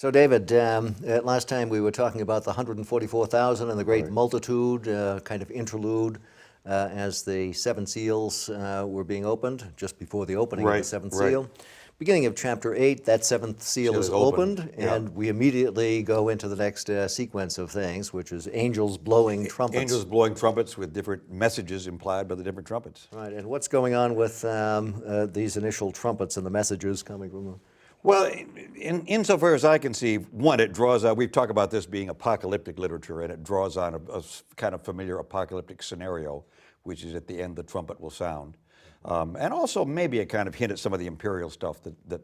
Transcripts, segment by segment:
So, David, last time we were talking about the 144,000 and the great Right. multitude, kind of interlude, as the seven seals were being opened, just before the opening of the Right, seventh right. seal. Beginning of chapter 8, that seventh seal Seal is is opened, opened, yeah. and we immediately go into the next sequence of things, which is angels blowing trumpets. Angels blowing trumpets with different messages implied by the different trumpets. Right, and what's going on with these initial trumpets and the messages coming from them? Well, insofar as I can see, one, it draws on, we've talked about this being apocalyptic literature, and it draws on a kind of familiar apocalyptic scenario, which is at the end the trumpet will sound. And also maybe a kind of hint at some of the imperial stuff that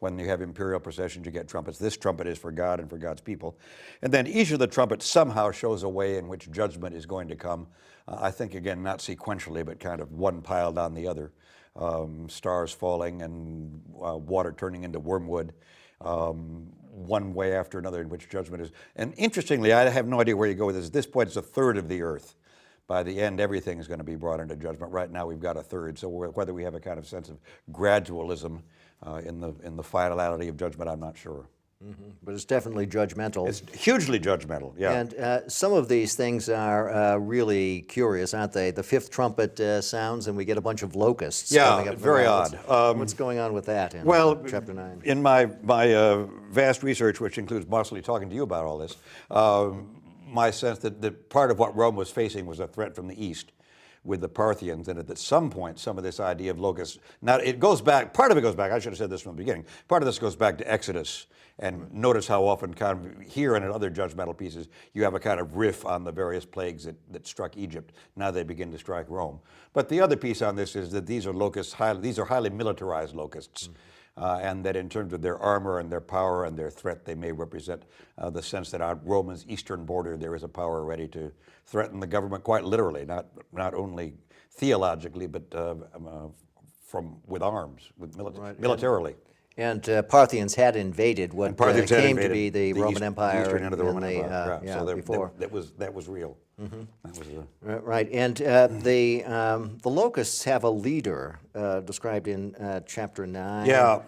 when you have imperial processions, you get trumpets. This trumpet is for God and for God's people. And then each of the trumpets somehow shows a way in which judgment is going to come. I think, again, not sequentially, but kind of one piled on the other. Stars falling and water turning into wormwood, one way after another in which judgment is. And interestingly, I have no idea where you go with this. At this point, it's a third of the earth. By the end, everything is going to be brought into judgment. Right now, we've got a third. So whether we have a kind of sense of gradualism in the finality of judgment, I'm not sure. Mm-hmm. But it's definitely judgmental. It's hugely judgmental, yeah. And some of these things are really curious, aren't they? The fifth trumpet sounds, and we get a bunch of locusts coming up. Very odd. What's going on with that in chapter 9? In my vast research, which includes mostly talking to you about all this, my sense that part of what Rome was facing was a threat from the east with the Parthians, and at some point, some of this idea of locusts. Now, it goes back, part of it goes back, I should have said this from the beginning, part of this goes back to Exodus, and notice how often kind of here and in other judgmental pieces, you have a kind of riff on the various plagues that struck Egypt. Now they begin to strike Rome. But the other piece on this is that these are locusts, these are highly militarized locusts. And that in terms of their armor and their power and their threat, they may represent the sense that on Rome's eastern border there is a power ready to threaten the government quite literally, not only theologically, but with arms, militarily. And Parthians had invaded what came to be the Roman Empire. The eastern end of the Roman Empire. So before. That was real. Mm-hmm. That was right, and the locusts have a leader described in chapter 9. Yeah.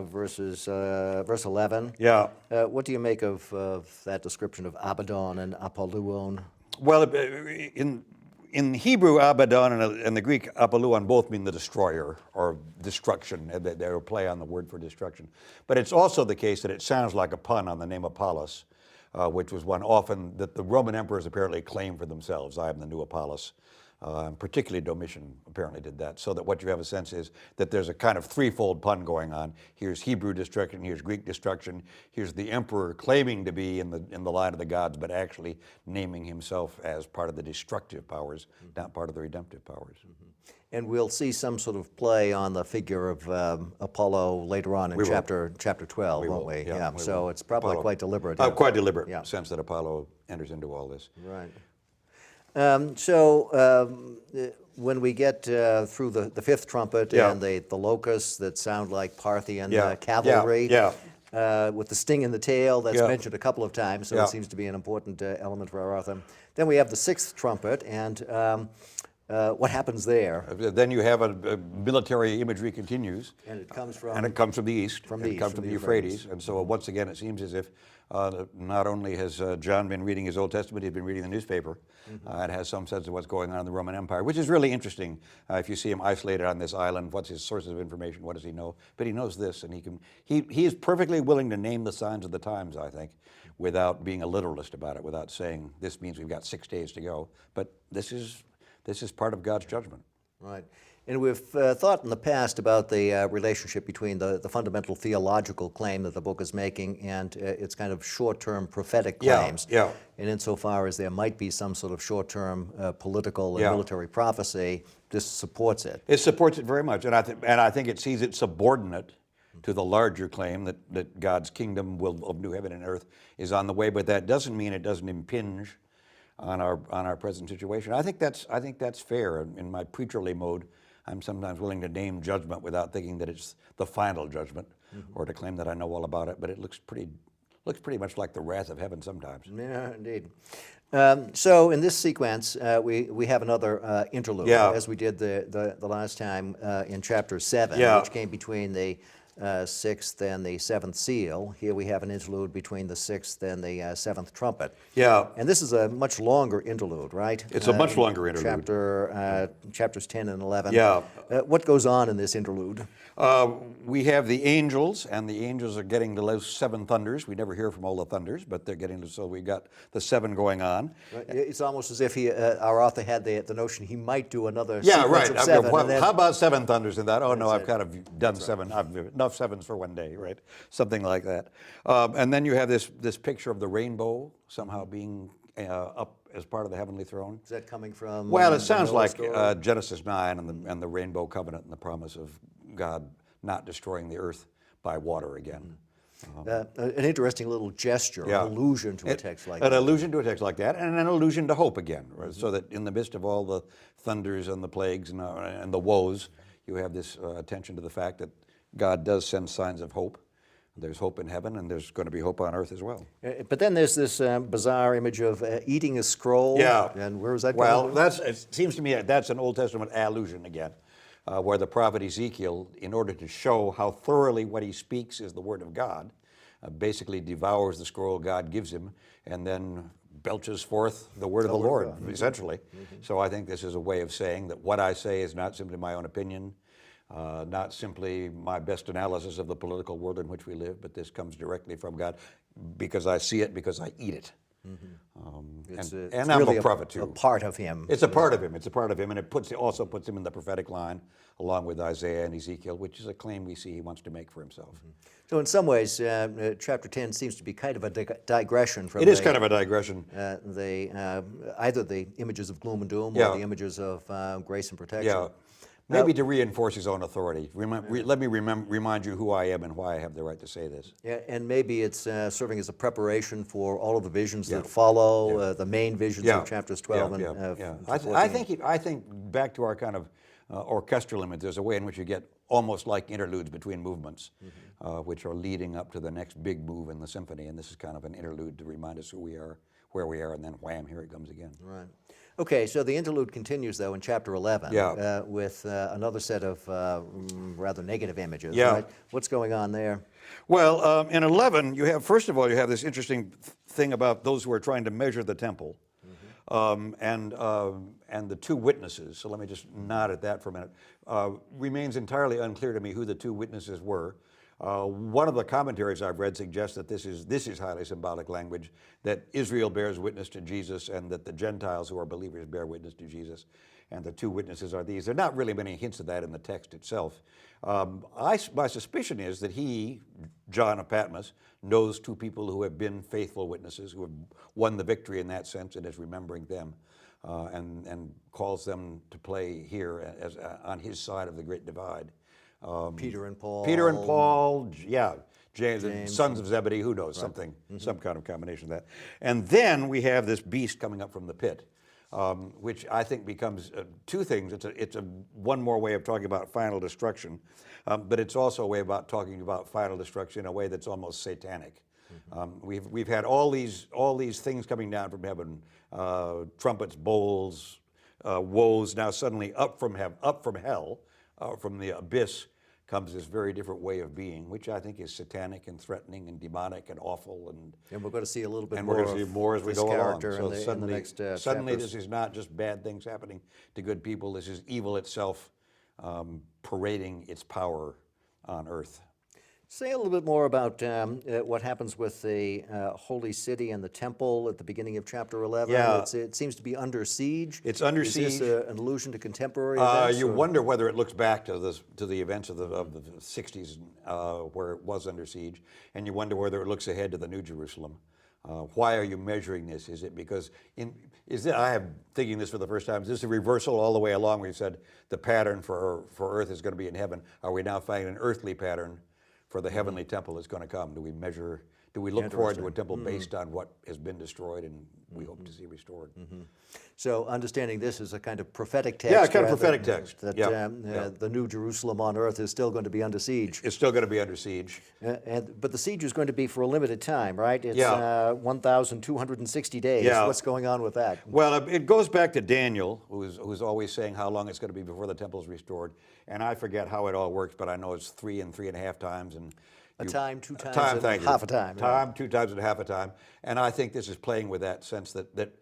Verse 11. Yeah. What do you make of that description of Abaddon and Apolluon? Well, in Hebrew, Abaddon and the Greek Apolluon both mean the destroyer or destruction. They're a play on the word for destruction. But it's also the case that it sounds like a pun on the name Apollos, which was one often that the Roman emperors apparently claimed for themselves. I am the new Apollos. Particularly Domitian apparently did that, so that what you have a sense is that there's a kind of threefold pun going on. Here's Hebrew destruction, here's Greek destruction, here's the emperor claiming to be in the line of the gods, but actually naming himself as part of the destructive powers, not part of the redemptive powers. Mm-hmm. And we'll see some sort of play on the figure of Apollo later on in chapter 12, won't we? Yeah, so it's probably Apollo. Quite deliberate. Quite deliberate, sense that Apollo enters into all this. Right. When we get through the fifth trumpet and the locusts that sound like Parthian cavalry, with the sting in the tail, that's mentioned a couple of times, so it seems to be an important element for our author. Then we have the sixth trumpet, and what happens there? Then you have a military imagery continues. And it comes from? And it comes from the east. It comes from the Euphrates. And so once again, it seems as if not only has John been reading his Old Testament, he's been reading the newspaper. And has some sense of what's going on in the Roman Empire, which is really interesting. If you see him isolated on this island, what's his sources of information? What does he know? But he knows this, and he is perfectly willing to name the signs of the times, I think, without being a literalist about it, without saying this means we've got 6 days to go. But this is part of God's judgment. Right. And we've thought in the past about the relationship between the fundamental theological claim that the book is making and its kind of short-term prophetic claims. Yeah. And insofar as there might be some sort of short-term political and military prophecy, this supports it. It supports it very much, and I think it sees it subordinate to the larger claim that God's kingdom of new heaven and earth is on the way. But that doesn't mean it doesn't impinge on our present situation. I think that's fair. In my preacherly mode, I'm sometimes willing to name judgment without thinking that it's the final judgment, or to claim that I know all about it. But it looks pretty much like the wrath of heaven sometimes. Yeah, indeed. So in this sequence, we have another interlude, as we did the last time in chapter 7, which came between the sixth and the seventh seal. Here we have an interlude between the sixth and the seventh trumpet. Yeah. And this is a much longer interlude, right? It's a much longer interlude. Chapters 10 and 11. Yeah. What goes on in this interlude? We have the angels, and the angels are getting to those seven thunders. We never hear from all the thunders, but they're getting to, so we got the seven going on. Right. It's almost as if our author had the notion he might do another Yeah, sequence right. of seven. How about seven thunders in that? Oh, no, I've it. kind of done seven. I've enough sevens for one day, right? Something like that. And then you have this picture of the rainbow somehow being up as part of the heavenly throne. Is that coming from? Well, it sounds Noah like story? Genesis 9 and the rainbow covenant and the promise of God not destroying the earth by water again. An interesting little gesture, Yeah. an allusion to a text like An that. allusion to a text like that, and an allusion to hope again, right? So that in the midst of all the thunders and the plagues and the woes, you have this attention to the fact that God does send signs of hope. There's hope in heaven, and there's going to be hope on earth as well. But then there's this bizarre image of eating a scroll. Yeah. And where is that Well, going? it seems to me that's an Old Testament allusion again, where the prophet Ezekiel, in order to show how thoroughly what he speaks is the word of God, basically devours the scroll God gives him, and then belches forth the word of the Lord, essentially. So I think this is a way of saying that what I say is not simply my own opinion, not simply my best analysis of the political world in which we live, but this comes directly from God because I see it, because I eat it. It's and I'm really a prophet too. a part of him. It's a part of him. It's a part of him, and it also puts him in the prophetic line, along with Isaiah and Ezekiel, which is a claim we see he wants to make for himself. So in some ways, chapter 10 seems to be kind of a digression from It is kind of a digression. either the images of gloom and doom Yeah. or the images of grace and protection. Yeah, maybe to reinforce his own authority. Let me remind you who I am and why I have the right to say this. Yeah, and maybe it's serving as a preparation for all of the visions that follow, the main visions of chapters 12 and 14. I think back to our kind of orchestral image, there's a way in which you get almost like interludes between movements, which are leading up to the next big move in the symphony, and this is kind of an interlude to remind us who we are, where we are, and then wham, here it comes again. Right. Okay, so the interlude continues, though, in chapter 11 with another set of rather negative images. Yeah. Right? What's going on there? Well, in 11, you have, first of all, you have this interesting thing about those who are trying to measure the temple, and the two witnesses. So let me just nod at that for a minute. Remains entirely unclear to me who the two witnesses were. One of the commentaries I've read suggests that this is highly symbolic language, that Israel bears witness to Jesus and that the Gentiles who are believers bear witness to Jesus, and the two witnesses are these. There are not really many hints of that in the text itself. My suspicion is that he, John of Patmos, knows two people who have been faithful witnesses, who have won the victory in that sense, and is remembering them, and calls them to play here as on his side of the great divide. Peter and Paul. James, sons of Zebedee, who knows, something, some kind of combination of that. And then we have this beast coming up from the pit, which I think becomes two things. It's one more way of talking about final destruction, but it's also a way about talking about final destruction in a way that's almost satanic. We've had all these things coming down from heaven, trumpets, bowls, woes. Now suddenly up from hell, from the abyss, comes this very different way of being, which I think is satanic and threatening and demonic and awful. And we're going to see a little bit and more we're going to see more as we go along. So So in the next suddenly chapters. this is not just bad things happening to good people. This is evil itself parading its power on earth. Say a little bit more about what happens with the holy city and the temple at the beginning of chapter 11. Yeah. It seems to be under siege. It's under siege. siege. Is this an allusion to contemporary events? You or? wonder whether it looks back to the events of the 60s where it was under siege, and you wonder whether it looks ahead to the New Jerusalem. Why are you measuring this? Is it because I am thinking this for the first time? Is this a reversal all the way along? We've said the pattern for earth is going to be in heaven. Are we now finding an earthly pattern for the heavenly temple that's going to come? Do we look forward to a temple based on what has been destroyed and we hope to see restored? So understanding this is a kind of prophetic text. Yeah, kind of prophetic text. That the New Jerusalem on earth is still going to be under siege. It's still going to be under siege. But the siege is going to be for a limited time, right? It's 1,260 days. Yeah. What's going on with that? Well, it goes back to Daniel, who's always saying how long it's going to be before the temple is restored. And I forget how it all works, but I know it's 3 and 3.5 times. And A time, 2 times, time, and thank you. half a time. Time, 2 times and half a time. And I think this is playing with that sense that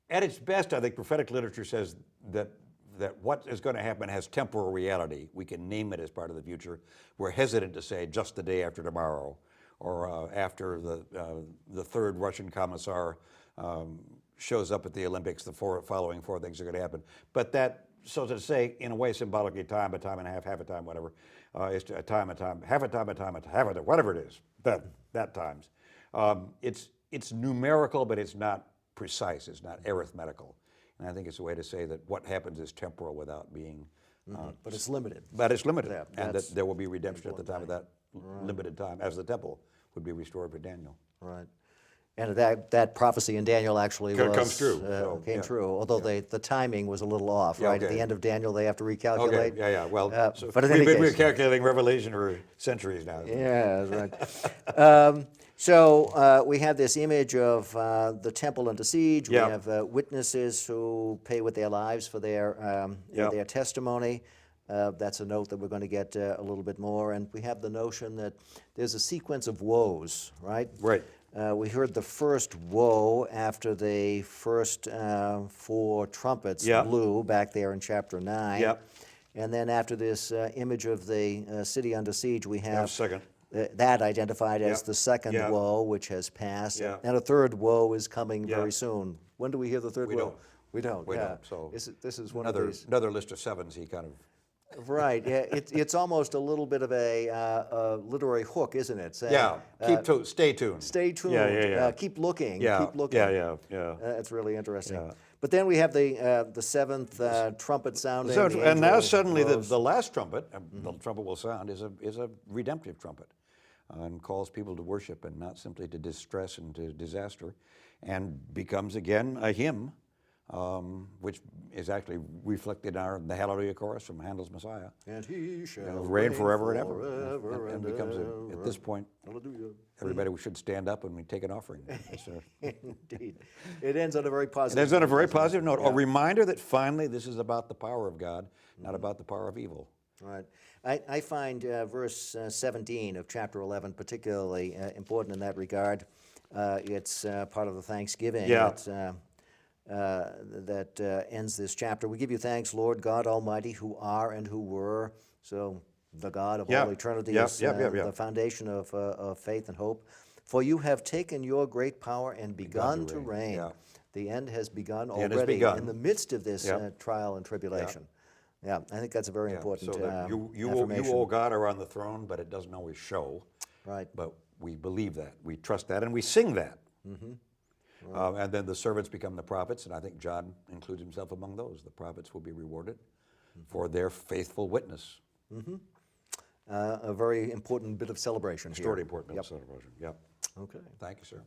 at its best, I think prophetic literature says that what is going to happen has temporal reality. We can name it as part of the future. We're hesitant to say just the day after tomorrow, or after the third Russian commissar shows up at the Olympics, the following 4 things are going to happen. But so to say, in a way, symbolically, time, a time and a half a time, whatever, is a time, half a time, half a time, whatever it is, that times. It's numerical, but it's not precise. It's not arithmetical. And I think it's a way to say that what happens is temporal without being... But it's limited. But it's limited, Yeah, and that's that there will be redemption at the time of that limited time, as the temple would be restored for Daniel. Right. And that prophecy in Daniel actually Comes true. Came true, although the timing was a a little off, right? okay. At the end of Daniel, they have to recalculate. Okay, yeah. Well, but in any we've been case, calculating Revelation for centuries now. yeah, that's right. So we have this image of the temple under siege. Yeah. We have witnesses who pay with their lives for their testimony. That's a note that we're going to get a little bit more. And we have the notion that there's a sequence of woes, right? Right. We heard the first woe after the first 4 trumpets blew back there in chapter 9. Yeah. And then after this image of the city under siege, we have second. That identified as the second Yeah. woe, which has passed. Yeah. And a third woe is coming Yeah. very soon. When do we hear the third We woe? don't. We don't. We yeah. don't, so this is one of these. Another list of 7s he kind of... Right. Yeah. It's almost a little bit of a literary hook, isn't it? Saying, stay tuned. Stay tuned. Yeah. Keep looking. Yeah. Keep looking. Yeah. That's really interesting. Yeah. But then we have the seventh trumpet sounding. So, the and now angel suddenly blows. the last trumpet, the trumpet will sound, is a redemptive trumpet, and calls people to worship and not simply to distress and to disaster, and becomes again a hymn, which is actually reflected in the Hallelujah chorus from Handel's Messiah. And he shall Reign forever and ever. And becomes at this point, Hallelujah. everybody should stand up and we take an offering. Indeed. It ends on a very It positive ends on a note, very doesn't it? positive note, a reminder that finally this is about the power of God, not about the power of evil. Right. I find verse 17 of chapter 11 particularly important in that regard. It's part of the Thanksgiving that ends this chapter. We give you thanks, Lord God Almighty, who are and who were. So the God of all eternity is the foundation of faith and hope. For you have taken your great power and begun to reign. Yeah. The end has begun end has already begun. in the midst of this trial and tribulation. Yeah, I think that's a very important So that you, affirmation. O God, are on the throne, but it doesn't always show. Right. But we believe that, we trust that, and we sing that. And then the servants become the prophets, and I think John includes himself among those. The prophets will be rewarded for their faithful witness. A very important bit of celebration here. Extraordinarily important celebration. Yep. Okay. Thank you, sir.